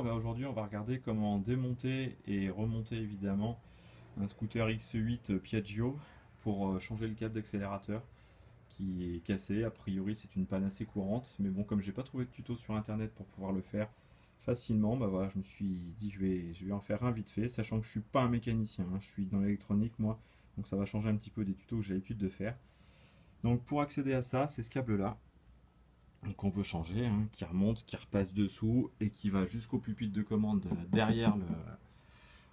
bonjour, aujourd'hui on va regarder comment démonter et remonter évidemment un scooter X8 Piaggio pour changer le câble d'accélérateur qui est cassé. A priori c'est une panne assez courante, mais bon, comme j'ai pas trouvé de tuto sur internet pour pouvoir le faire facilement, bah voilà, je me suis dit je vais en faire un vite fait, sachant que je suis pas un mécanicien, hein, je suis dans l'électronique moi, donc ça va changer un petit peu des tutos que j'ai l'habitude de faire. Donc pour accéder à ça, c'est ce câble là. Donc on veut changer, hein, qui remonte, qui repasse dessous et qui va jusqu'au pupitre de commande derrière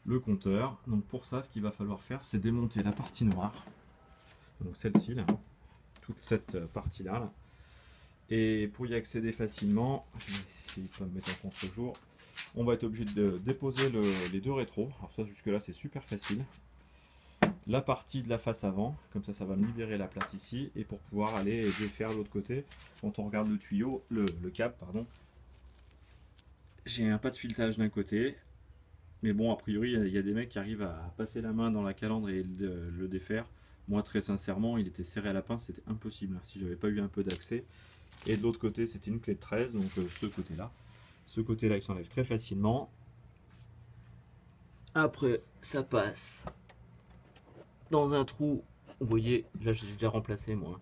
le compteur. Donc pour ça, ce qu'il va falloir faire, c'est démonter la partie noire, donc celle-ci, là, toute cette partie-là. Là. Et pour y accéder facilement, je vais essayer de pas me mettre en contre-jour, on va être obligé de déposer les deux rétros. Alors ça, jusque-là, c'est super facile. La partie de la face avant, comme ça va me libérer la place ici, et pour pouvoir aller défaire l'autre côté. Quand on regarde le tuyau, le câble, pardon, j'ai un pas de filetage d'un côté, mais bon, a priori il y a des mecs qui arrivent à passer la main dans la calandre et le défaire. Moi très sincèrement, il était serré à la pince, c'était impossible si j'avais pas eu un peu d'accès. Et de l'autre côté c'était une clé de 13, donc ce côté là il s'enlève très facilement. Après ça passe dans un trou, vous voyez, là j'ai déjà remplacé moi,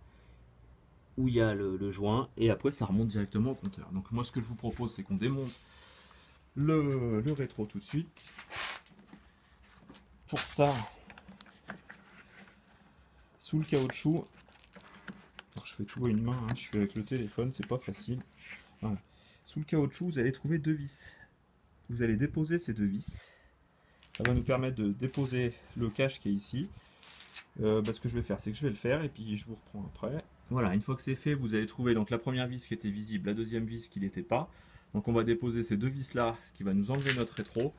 où il y a le joint, et après ça remonte directement au compteur. Donc moi ce que je vous propose, c'est qu'on démonte le rétro tout de suite. Pour ça, sous le caoutchouc, alors je fais toujours une main, hein, je suis avec le téléphone, c'est pas facile. Voilà. Sous le caoutchouc, vous allez trouver deux vis. Vous allez déposer ces deux vis. Ça va nous permettre de déposer le cache qui est ici. Ce que je vais faire, c'est que je vais le faire et puis je vous reprends après. Voilà, une fois que c'est fait, vous allez trouver donc la première vis qui était visible, la deuxième vis qui n'était pas. Donc on va déposer ces deux vis là, ce qui va nous enlever notre rétro.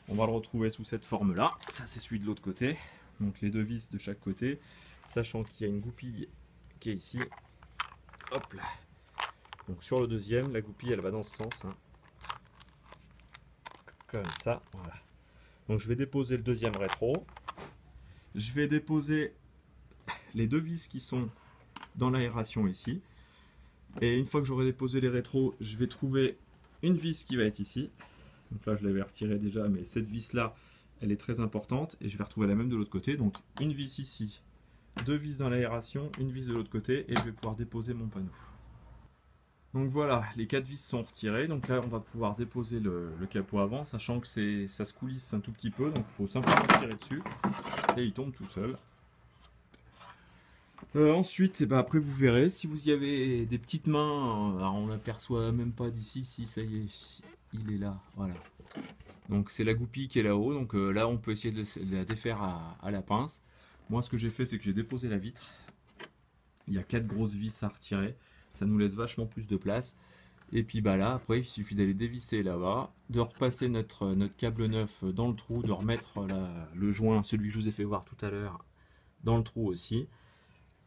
On va le retrouver sous cette forme là. Ça c'est celui de l'autre côté. Donc les deux vis de chaque côté, sachant qu'il y a une goupille qui est ici. Hop là. Donc sur le deuxième, la goupille elle va dans ce sens. Hein. Comme ça, voilà. Donc je vais déposer le deuxième rétro. Je vais déposer les deux vis qui sont dans l'aération ici. Et une fois que j'aurai déposé les rétros, je vais trouver une vis qui va être ici. Donc là je l'avais retiré déjà, mais cette vis là, elle est très importante. Et je vais retrouver la même de l'autre côté. Donc une vis ici, deux vis dans l'aération, une vis de l'autre côté, et je vais pouvoir déposer mon panneau. Donc voilà, les quatre vis sont retirées. Donc là on va pouvoir déposer le capot avant, sachant que ça se coulisse un tout petit peu. Donc il faut simplement tirer dessus et il tombe tout seul. Ensuite, après vous verrez, si vous y avez des petites mains, alors on l'aperçoit même pas d'ici, si ça y est, il est là, voilà. Donc c'est la goupille qui est là-haut, donc là on peut essayer de la défaire à la pince. Moi ce que j'ai fait, c'est que j'ai déposé la vitre. Il y a 4 grosses vis à retirer, ça nous laisse vachement plus de place. Et puis bah là, après il suffit d'aller dévisser là-bas, de repasser notre câble neuf dans le trou, de remettre le joint, celui que je vous ai fait voir tout à l'heure, dans le trou aussi.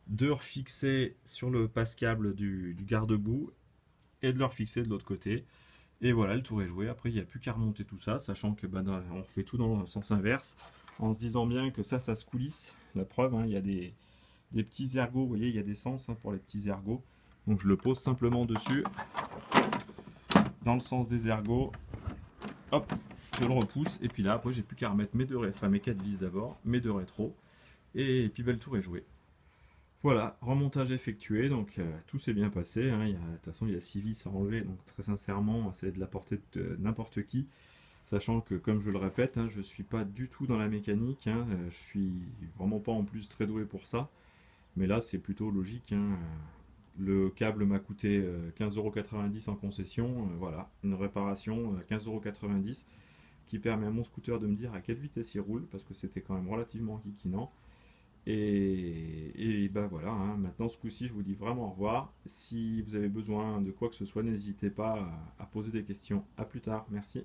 De refixer sur le passe-câble du garde-boue et de le refixer de l'autre côté. Et voilà, le tour est joué. Après, il n'y a plus qu'à remonter tout ça, sachant que on refait tout dans le sens inverse, en se disant bien que ça se coulisse. La preuve, hein, il y a des petits ergots, vous voyez, il y a des sens hein, pour les petits ergots. Donc je le pose simplement dessus, dans le sens des ergots. Hop, je le repousse. Et puis là, après, j'ai plus qu'à remettre mes mes 4 vis d'abord, mes deux rétros. Et puis le tour est joué. Voilà, remontage effectué, donc tout s'est bien passé, hein. De toute façon il y a 6 vis à enlever, donc très sincèrement c'est de la portée de n'importe qui, sachant que comme je le répète, hein, je ne suis pas du tout dans la mécanique, hein, je suis vraiment pas en plus très doué pour ça, mais là c'est plutôt logique, hein. Le câble m'a coûté 15,90 € en concession, voilà, une réparation 15,90 € qui permet à mon scooter de me dire à quelle vitesse il roule, parce que c'était quand même relativement kikinant. Et ben voilà, hein, maintenant ce coup-ci je vous dis vraiment au revoir. Si vous avez besoin de quoi que ce soit, n'hésitez pas à poser des questions. A plus tard, merci.